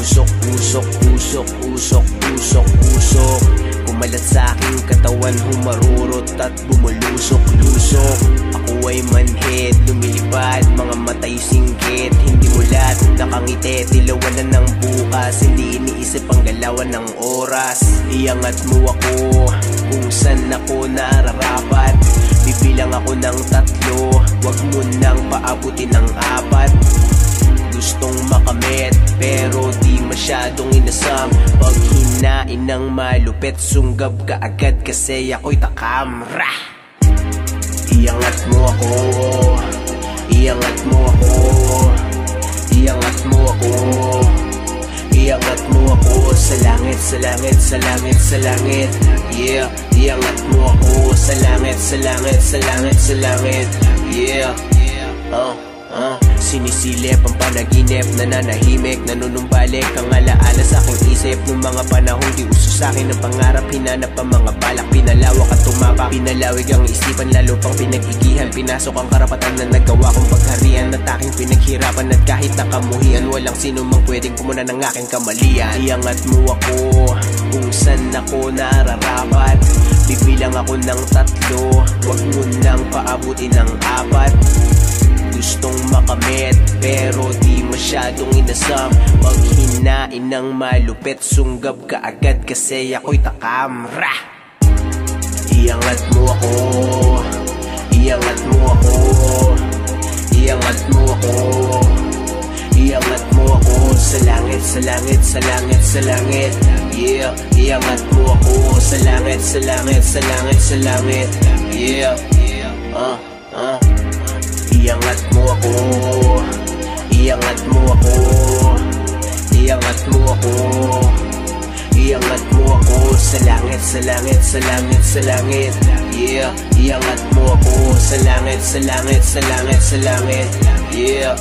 usok, usok, usok, usok, usok, usok. Kumalat sa aking katawan, humarurot at bumulusok-lusok. Ako ay manhid, lumilipad, mga matay singgit. Hindi mulat, nakangiti, tilawan na ng bukas. Hindi iniisip ang galawan ng oras. Iangat mo ako kung saan ako nararapat. Bibilang ako ng 3, wag mo nang paabutin ng 4. Gustong makamit pero di masyadong inasam. Pag hinain ng malupit, sunggab ka agad kasi ako'y takam. Iangat mo ako, iangat mo ako, iangat mo ako, iangat mo ako sa langit, sa langit, sa langit, sa langit. Yeah, iangat mo ako sa langit, sa langit, sa langit, sa langit. Yeah, sinisilip ang panaginip, nananahimik, nanunumbalik ang alaala sa aking isip. Nung mga panahon di uso sa akin ang pangarap, hinanap ang mga balak, pinalawak at tumapak. Pinalawig ang isipan, lalo pang pinag-igihan. Pinasok ang karapatan na nagawa kong pagharian at aking pinaghirapan. At kahit nakamuhian, walang sino mang pwedeng pumunan ng aking kamalian. Iangat mo ako kung saan ako nararapat. Bibilang ako ng 3, wag mo nang paabutin ng 4. Gustong makamit pero di masyadong inasam. Pag hinain ng malupit, sunggab ka agad kasi ako'y takam. Iangat mo ako, iangat mo ako, iangat mo ako, iangat mo ako sa langit, sa langit, sa langit, sa langit. Yeah, iangat mo ako sa langit, sa langit, sa langit, sa langit. Yeah, iangat mo ako, iangat mo ako, iangat mo ako, iangat mo ako sa langit, sa langit, sa langit, sa langit. Yeah, iangat mo ako sa langit, sa langit, sa langit, sa langit. Yeah,